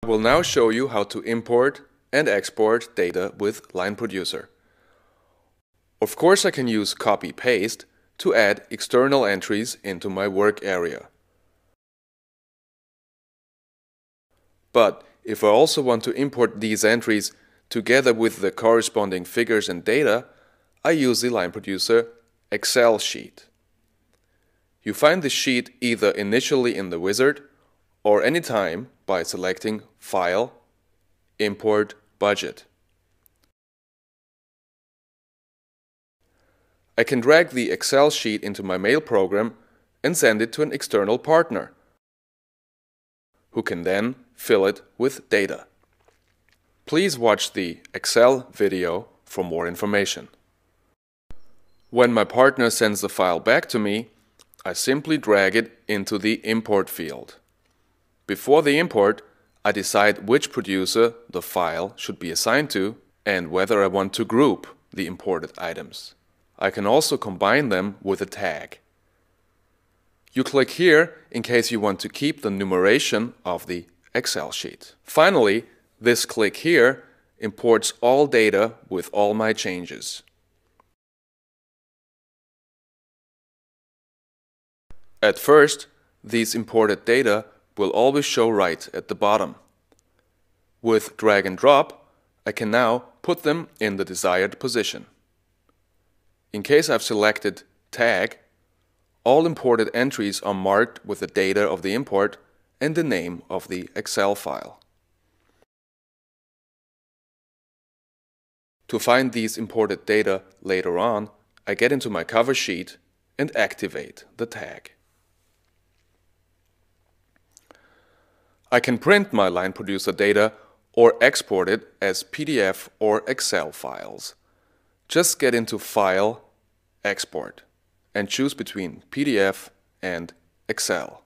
I will now show you how to import and export data with LineProducer. Of course, I can use copy-paste to add external entries into my work area. But if I also want to import these entries together with the corresponding figures and data, I use the LineProducer Excel sheet. You find the sheet either initially in the wizard or anytime by selecting File, Import Budget. I can drag the Excel sheet into my mail program and send it to an external partner, who can then fill it with data. Please watch the Excel video for more information. When my partner sends the file back to me, I simply drag it into the Import field. Before the import, I decide which producer the file should be assigned to and whether I want to group the imported items. I can also combine them with a tag. You click here in case you want to keep the numeration of the Excel sheet. Finally, this click here imports all data with all my changes. At first, these imported data will always show right at the bottom. With drag and drop, I can now put them in the desired position. In case I've selected Tag, all imported entries are marked with the data of the import and the name of the Excel file. To find these imported data later on, I get into my cover sheet and activate the tag. I can print my LineProducer data or export it as PDF or Excel files. Just get into File, Export, and choose between PDF and Excel.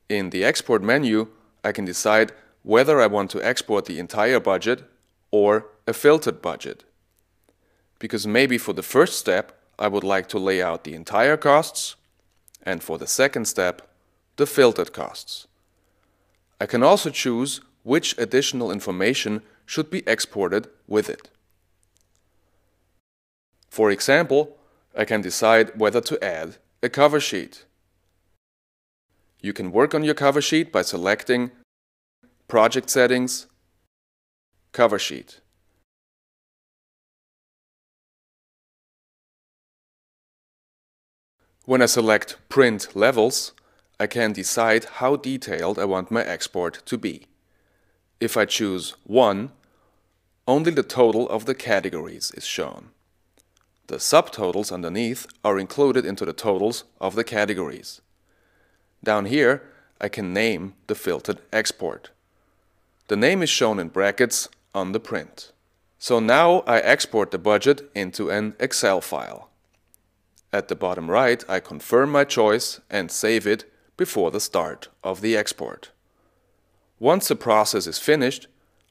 In the Export menu, I can decide whether I want to export the entire budget or a filtered budget. Because maybe for the first step, I would like to lay out the entire costs, and for the second step, the filtered costs. I can also choose which additional information should be exported with it. For example, I can decide whether to add a cover sheet. You can work on your cover sheet by selecting Project Settings, Cover Sheet. When I select Print Levels, I can decide how detailed I want my export to be. If I choose 1, only the total of the categories is shown. The subtotals underneath are included into the totals of the categories. Down here, I can name the filtered export. The name is shown in brackets on the print. So now I export the budget into an Excel file. At the bottom right, I confirm my choice and save it before the start of the export. Once the process is finished,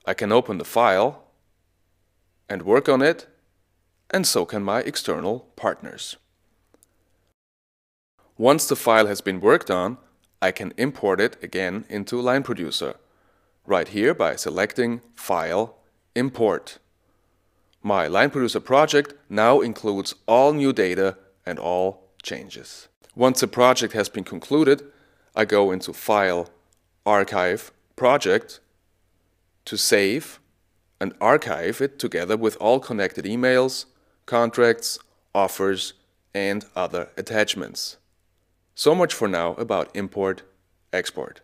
I can open the file and work on it, and so can my external partners. Once the file has been worked on, I can import it again into LineProducer, right here by selecting File, Import. My LineProducer project now includes all new data and all changes. Once the project has been concluded, I go into File, Archive, Project to save and archive it together with all connected emails, contracts, offers, and other attachments. So much for now about import, export.